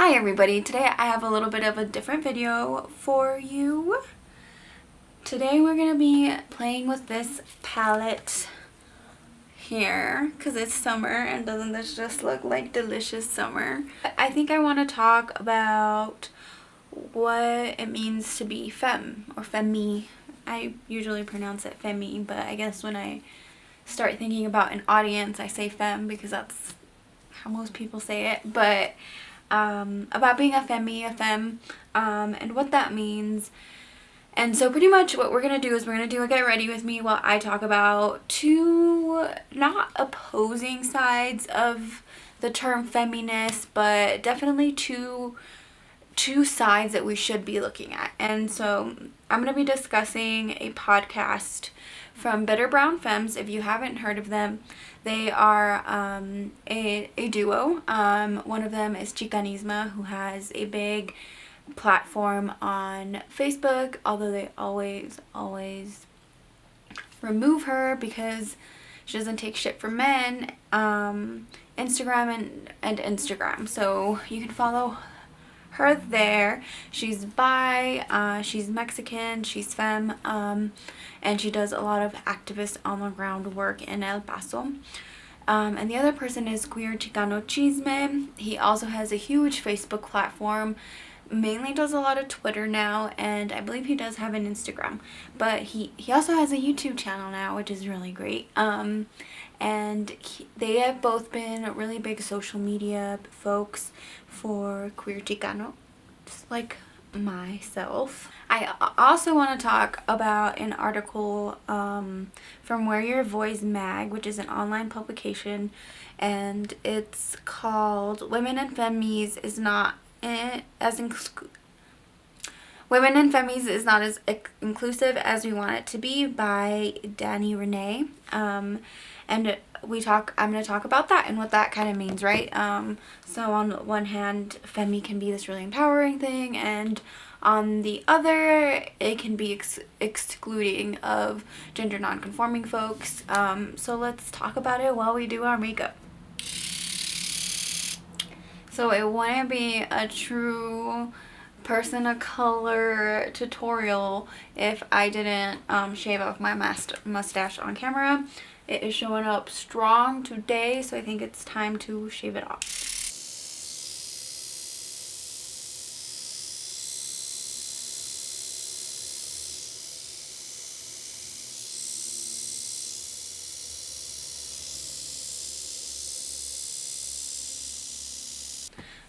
Hi everybody, today I have a little bit of a different video for you. Today we're going to be playing with this palette here because it's summer, and doesn't this just look like delicious summer? I think I want to talk about what it means to be femme or femme. I usually pronounce it femme, but I guess when I start thinking about an audience I say femme because that's how most people say it. But about being a femme, and what that means. And so pretty much what we're going to do is we're going to do a get ready with me while I talk about two not opposing sides of the term feminist, but definitely two sides that we should be looking at. And so I'm going to be discussing a podcast from Brown Femmes. If you haven't heard of them, they are a duo. One of them is Chicanisma, who has a big platform on Facebook, although they always remove her because she doesn't take shit from men. Instagram and Instagram. So you can follow her there. She's bi, she's Mexican, she's femme, and she does a lot of activist on the ground work in El Paso. And the other person is Queer Chicano Chisme. He also has a huge Facebook platform, mainly does a lot of Twitter now, and I believe he does have an Instagram, but he also has a YouTube channel now, which is really great. And they have both been really big social media folks for Queer Chicano, just like myself. I also want to talk about an article from Wear Your Voice mag, which is an online publication, and it's called Women and Femmes is not as inclusive as we want it to be, by Reneè. And I'm going to talk about that and what that kind of means, right? So on one hand, femme can be this really empowering thing, and on the other, it can be excluding of gender non-conforming folks. So let's talk about it while we do our makeup. So it wouldn't be a true person of color tutorial if I didn't shave off my mustache on camera. It is showing up strong today, so I think it's time to shave it off.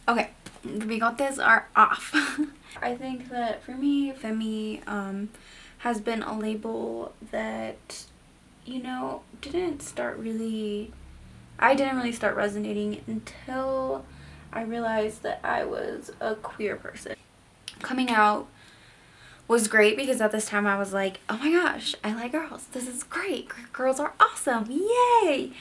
Okay, the bigotes are off. I think that for me, femme has been a label that, you know, I didn't really start resonating until I realized that I was a queer person. Coming out was great because at this time I was like, oh my gosh, I like girls. This is great. Girls are awesome. Yay!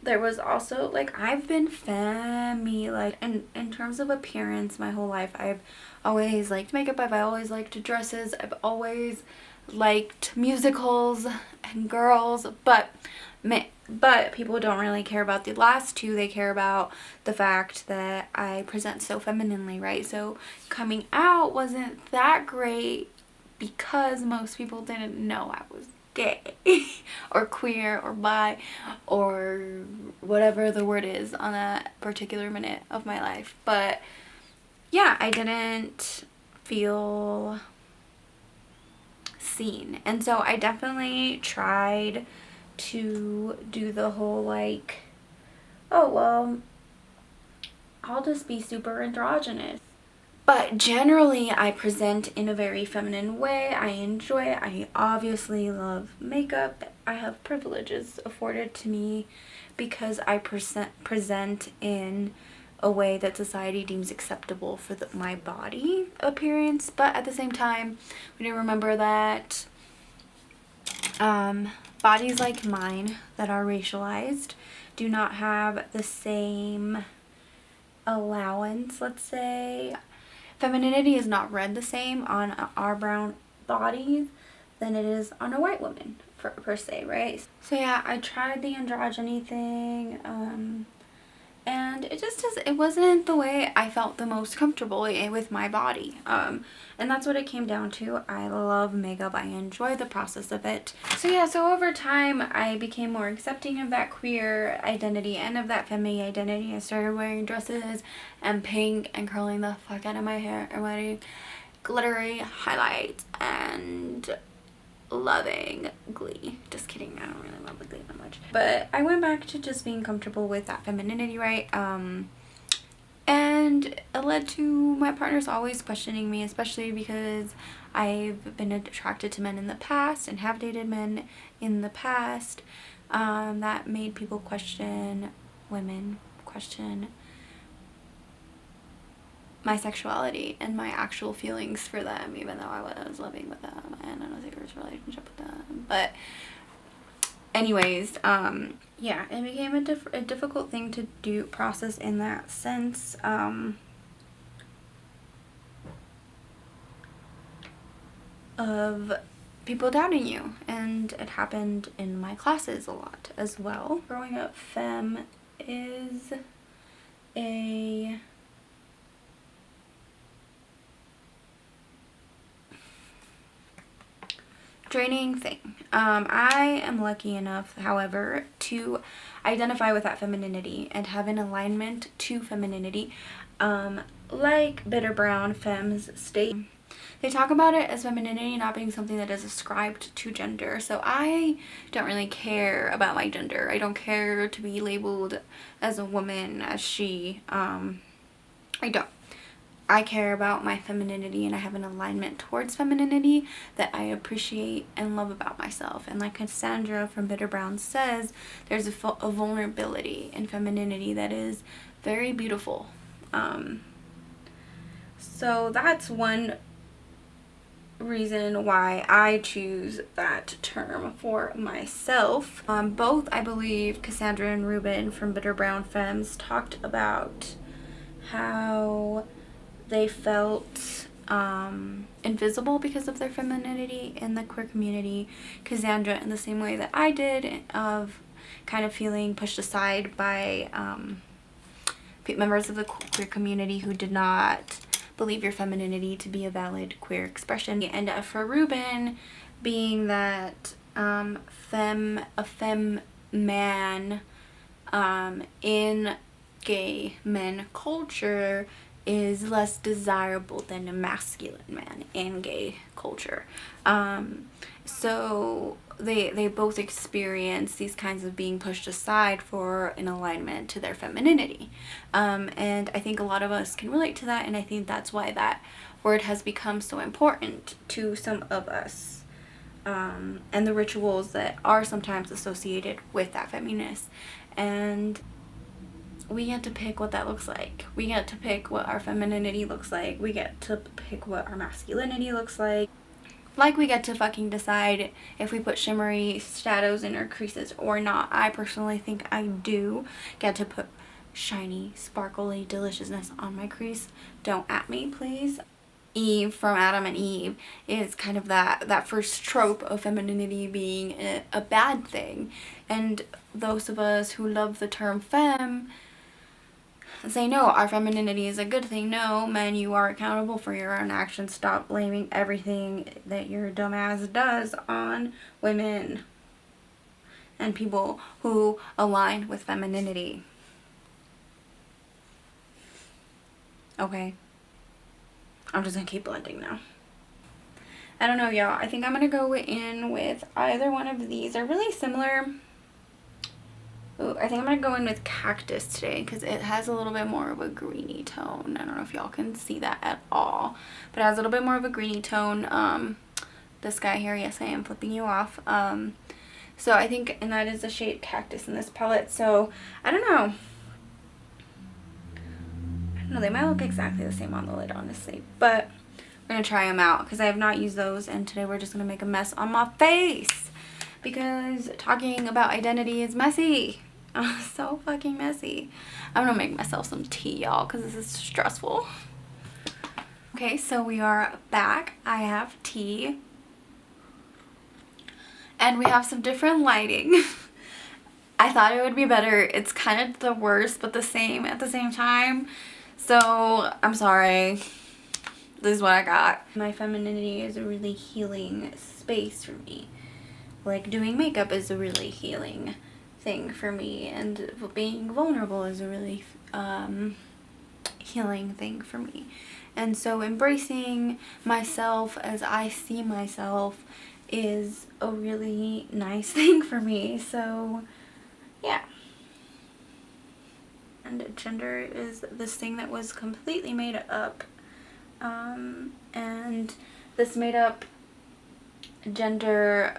There was also, like, I've been femme, like, in terms of appearance my whole life. I've always liked makeup. I've always liked dresses. I've always liked musicals and girls, but people don't really care about the last two. They care about the fact that I present so femininely, right? So coming out wasn't that great because most people didn't know I was gay or queer or bi or whatever the word is on that particular minute of my life. But yeah, I didn't feel seen, and so I definitely tried to do the whole, like, oh well, I'll just be super androgynous. But generally, I present in a very feminine way. I enjoy it. I obviously love makeup. I have privileges afforded to me because I present in a way that society deems acceptable for my body appearance. But at the same time, we need to remember that bodies like mine that are racialized do not have the same allowance, let's say. Femininity is not read the same on our brown bodies than it is on a white woman, per se, right? So yeah, I tried the androgyny thing, and it wasn't the way I felt the most comfortable with my body. And that's what it came down to. I love makeup. I enjoy the process of it. So yeah, so over time I became more accepting of that queer identity and of that feminine identity. I started wearing dresses and pink and curling the fuck out of my hair and wearing glittery highlights and loving Glee. Just kidding, I don't really love the Glee that much. But I went back to just being comfortable with that femininity, right? And it led to my partners always questioning me, especially because I've been attracted to men in the past and have dated men in the past. That made people question, women question my sexuality and my actual feelings for them, even though I was living with them and in a serious relationship with them. But anyways, yeah, it became a difficult thing to process in that sense. Of people doubting you, and it happened in my classes a lot as well. Growing up femme is a draining thing. I am lucky enough, however, to identify with that femininity and have an alignment to femininity, like bitter brown femmes state. They talk about it as femininity not being something that is ascribed to gender. So I don't really care about my gender. I don't care to be labeled as a woman, as she. I don't. I care about my femininity, and I have an alignment towards femininity that I appreciate and love about myself. And like Cassandra from Bitter Brown says, there's a vulnerability in femininity that is very beautiful. So that's one reason why I choose that term for myself. Both, I believe, Cassandra and Ruben from Bitter Brown Femmes talked about how they felt invisible because of their femininity in the queer community. Cassandra in the same way that I did, of kind of feeling pushed aside by members of the queer community who did not believe your femininity to be a valid queer expression. And for Ruben, being that a femme man in gay men culture is less desirable than a masculine man in gay culture. So they both experience these kinds of being pushed aside for an alignment to their femininity. And I think a lot of us can relate to that, and I think that's why that word has become so important to some of us. And the rituals that are sometimes associated with that feminist. And we get to pick what that looks like. We get to pick what our femininity looks like. We get to pick what our masculinity looks like. Like we get to fucking decide if we put shimmery shadows in our creases or not. I personally think I do get to put shiny, sparkly deliciousness on my crease. Don't at me, please. Eve from Adam and Eve is kind of that first trope of femininity being a bad thing. And those of us who love the term femme say, no, our femininity is a good thing. No, men, you are accountable for your own actions. Stop blaming everything that your dumbass does on women and people who align with femininity. Okay. I'm just gonna keep blending now. I don't know, y'all. I think I'm gonna go in with either one of these. They're really similar. Ooh, I think I'm going to go in with Cactus today because it has a little bit more of a greeny tone. I don't know if y'all can see that at all, but it has a little bit more of a greeny tone. This guy here, yes, I am flipping you off. So I think, and that is the shade Cactus in this palette. So I don't know. They might look exactly the same on the lid, honestly, but we're going to try them out because I have not used those, and today we're just going to make a mess on my face because talking about identity is messy. So fucking messy. I'm gonna make myself some tea, y'all, because this is stressful. Okay, so we are back. I have tea. And we have some different lighting. I thought it would be better. It's kind of the worst but the same at the same time. So I'm sorry. This is what I got. My femininity is a really healing space for me. Like doing makeup is a really healing thing for me, and being vulnerable is a really healing thing for me. And so embracing myself as I see myself is a really nice thing for me. So yeah. And gender is this thing that was completely made up, and this made up gender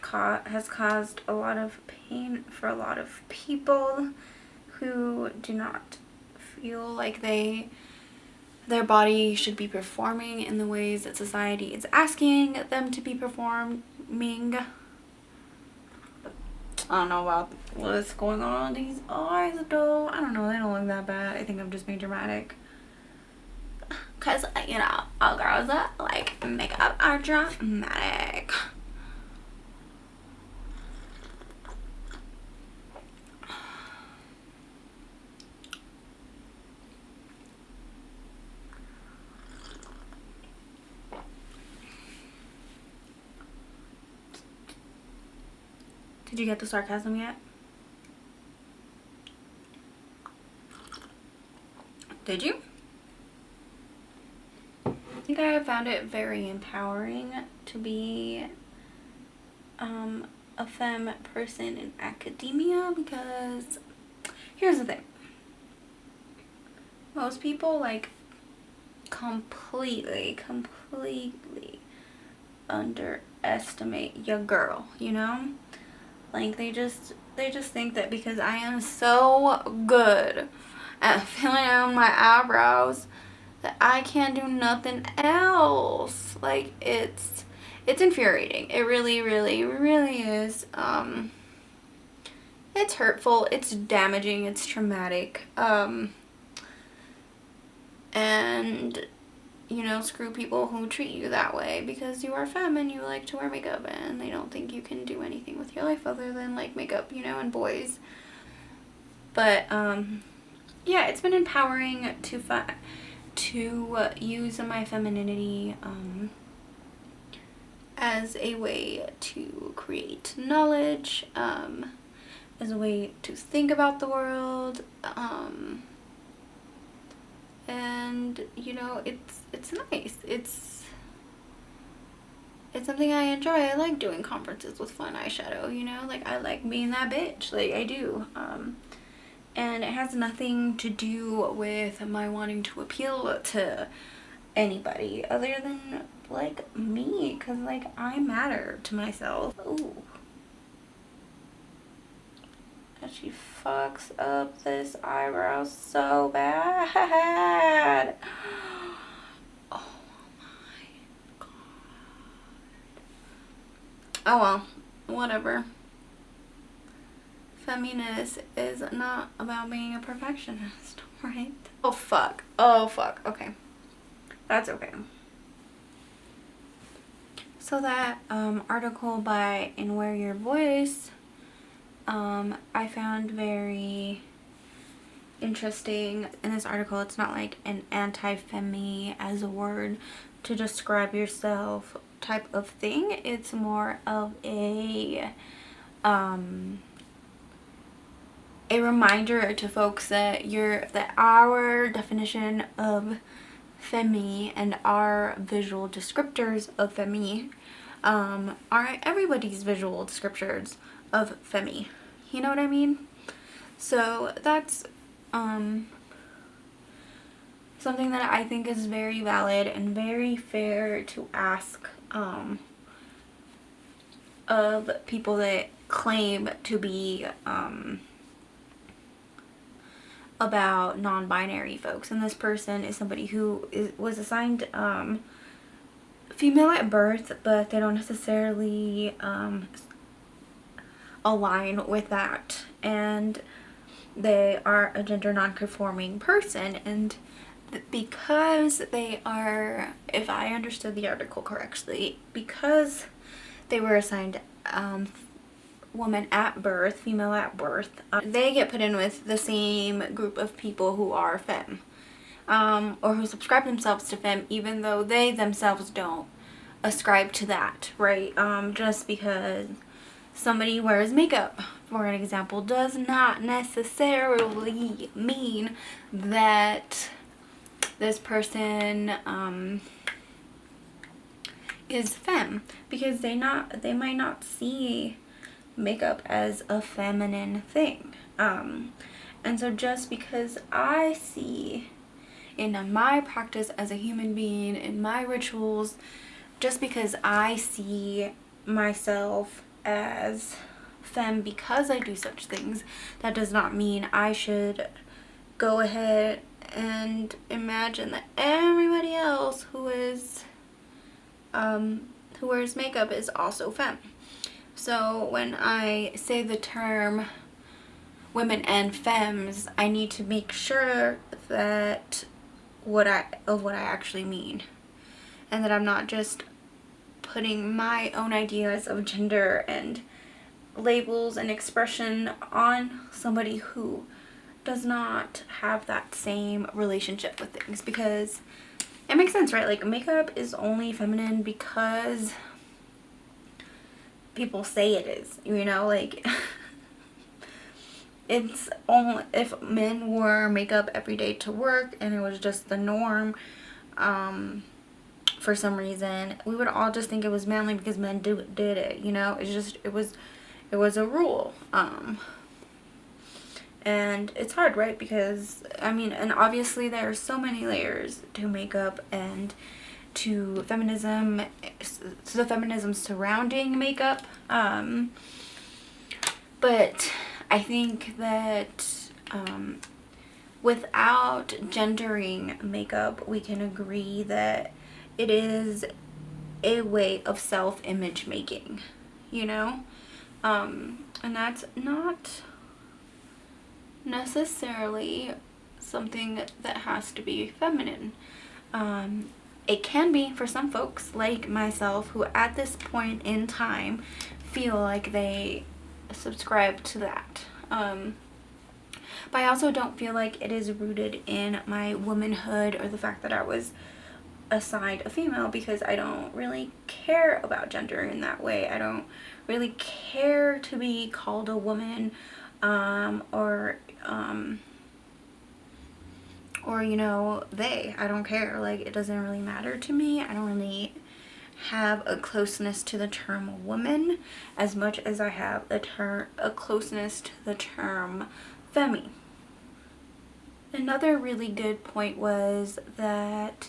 has caused a lot of pain for a lot of people who do not feel like their body should be performing in the ways that society is asking them to be performing. I don't know about what's going on with these eyes though. I don't know, they don't look that bad. I think I'm just being dramatic. Cause, you know, all girls that like makeup are dramatic. Did you get the sarcasm yet? Did you? I think I have found it very empowering to be a femme person in academia, because here's the thing. Most people like completely underestimate your girl, you know? Like they just think that because I am so good at filling out my eyebrows that I can't do nothing else. Like it's infuriating. It really is. It's hurtful, it's damaging, it's traumatic. And you know, screw people who treat you that way because you are femme and you like to wear makeup and they don't think you can do anything with your life other than like makeup, you know, and boys. But yeah, it's been empowering to use my femininity as a way to create knowledge, as a way to think about the world, and you know, it's nice. It's something I enjoy. I like doing conferences with fun eyeshadow, you know, like I like being that bitch, like I do. And it has nothing to do with my wanting to appeal to anybody other than like me, because like I matter to myself. Ooh. And she fucks up this eyebrow so bad. Oh my god. Oh well, whatever. Feminist is not about being a perfectionist, right? Oh fuck. Oh fuck. Okay. That's okay. So that article by And Wear Your Voice, I found very interesting. In this article, it's not like an anti-femi as a word to describe yourself type of thing. It's more of a reminder to folks that our definition of femi and our visual descriptors of femi are everybody's visual descriptors of femi. You know what I mean? So that's something that I think is very valid and very fair to ask of people that claim to be about non-binary folks. And this person is somebody who was assigned female at birth, but they don't necessarily align with that, and they are a gender non-conforming person. And because they are, if I understood the article correctly, because they were assigned woman at birth, female at birth, they get put in with the same group of people who are femme, or who subscribe themselves to femme, even though they themselves don't ascribe to that, right? Just because somebody wears makeup, for an example, does not necessarily mean that this person is femme, because they might not see makeup as a feminine thing. And so just because I see in my practice as a human being, in my rituals, just because I see myself as femme because I do such things, that does not mean I should go ahead and imagine that everybody else who wears makeup is also femme. So when I say the term women and femmes, I need to make sure that what I actually mean, and that I'm not just putting my own ideas of gender and labels and expression on somebody who does not have that same relationship with things, because it makes sense, right? Like, makeup is only feminine because people say it is, you know, like it's only if men wore makeup every day to work and it was just the norm, for some reason we would all just think it was manly because men did it, you know. It's just, it was a rule. And it's hard, right? Because I mean, and obviously there are so many layers to makeup and to feminism, to the feminism surrounding makeup, but I think that without gendering makeup, we can agree that it is a way of self-image making, you know, and that's not necessarily something that has to be feminine. It can be for some folks like myself, who at this point in time feel like they subscribe to that. But I also don't feel like it is rooted in my womanhood or the fact that I was assigned a female, because I don't really care about gender in that way. I don't really care to be called a woman, or you know, they. I don't care. Like, it doesn't really matter to me. I don't really have a closeness to the term woman as much as I have a closeness to the term femme. Another really good point was that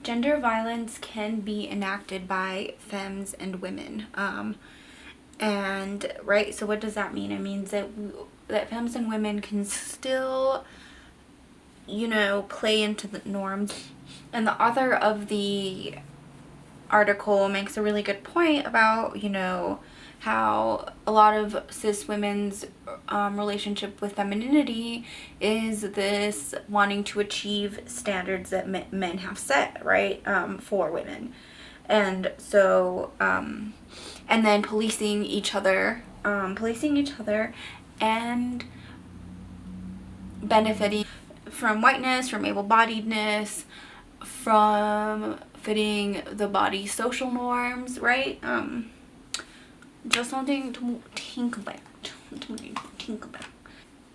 gender violence can be enacted by femmes and women. And right, so what does that mean? It means that femmes and women can still, you know, play into the norms. And the author of the article makes a really good point about, you know, how a lot of cis women's relationship with femininity is this wanting to achieve standards that men have set, right, for women. And so and then policing each other and benefiting from whiteness, from able-bodiedness, from fitting the body's social norms, right? Just something to think about.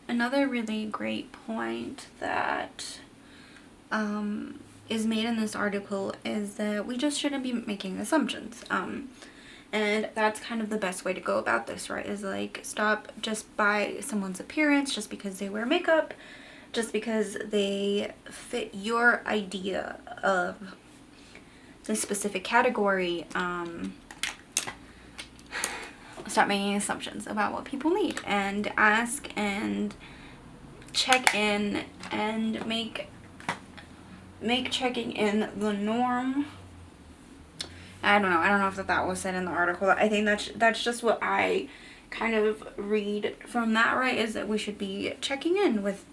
Another really great point that is made in this article is that we just shouldn't be making assumptions. And that's kind of the best way to go about this, right? Is like, stop just by someone's appearance, just because they wear makeup, just because they fit your idea of the specific category. Stop making assumptions about what people need, and ask and check in and make checking in the norm. I don't know if that was said in the article. I think that's just what I kind of read from that, right? Is that we should be checking in with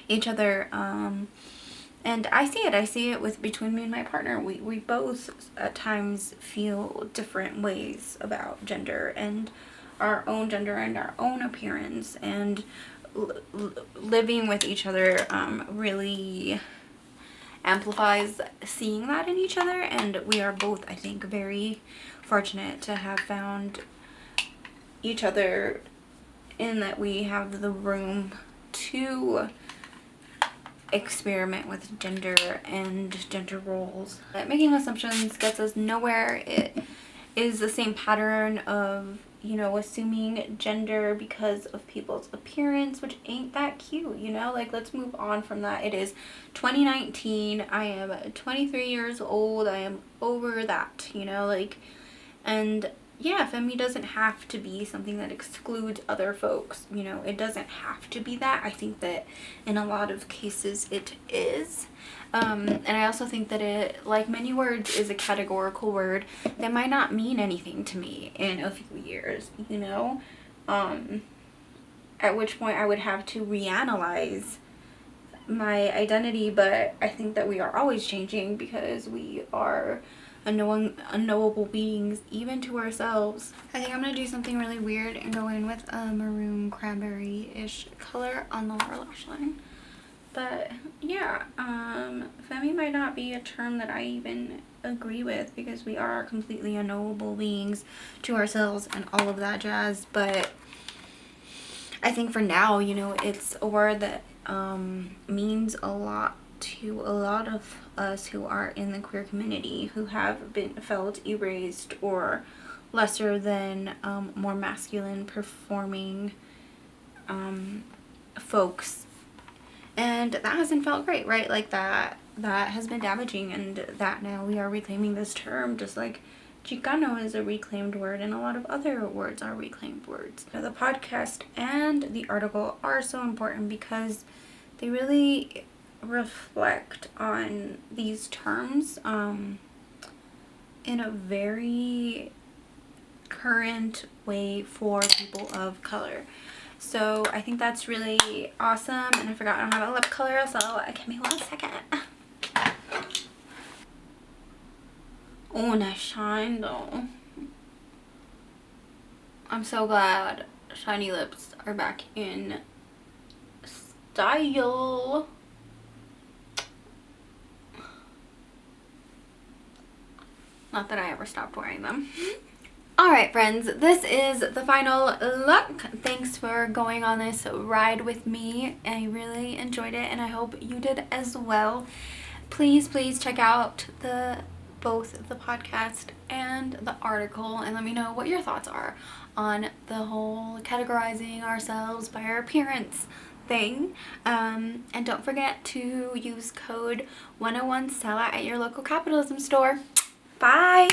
each other, And I see it with between me and my partner. We both at times feel different ways about gender and our own gender and our own appearance, and living with each other really amplifies seeing that in each other. And we are both, I think, very fortunate to have found each other in that we have the room to experiment with gender and gender roles. Making assumptions gets us nowhere. It is the same pattern of, you know, assuming gender because of people's appearance, which ain't that cute, you know? Like, let's move on from that. It is 2019. I am 23 years old. I am over that, you know? Like, and yeah, Femme doesn't have to be something that excludes other folks, you know? It doesn't have to be that. I think that in a lot of cases it is. And I also think that it, like many words, is a categorical word that might not mean anything to me in a few years, you know? At which point I would have to reanalyze my identity, but I think that we are always changing because we are unknowable beings, even to ourselves. I think I'm gonna do something really weird and go in with a maroon cranberry-ish color on the lower lash line. But yeah, Femme might not be a term that I even agree with because we are completely unknowable beings to ourselves and all of that jazz. But I think for now, you know, it's a word that means a lot to a lot of us who are in the queer community, who have been felt erased or lesser than more masculine performing folks. And that hasn't felt great, right? Like that has been damaging, and that now we are reclaiming this term, just like Chicano is a reclaimed word and a lot of other words are reclaimed words. The podcast and the article are so important because they really reflect on these terms in a very current way for people of color. So I think that's really awesome. And I forgot I don't have a lip color, so give me 1 second. Oh, nice shine though. I'm so glad shiny lips are back in style. Not that I ever stopped wearing them. Alright friends, this is the final look. Thanks for going on this ride with me. I really enjoyed it and I hope you did as well. Please check out both the podcast and the article and let me know what your thoughts are on the whole categorizing ourselves by our appearance thing. And don't forget to use code 101STELLA at your local capitalism store. Bye!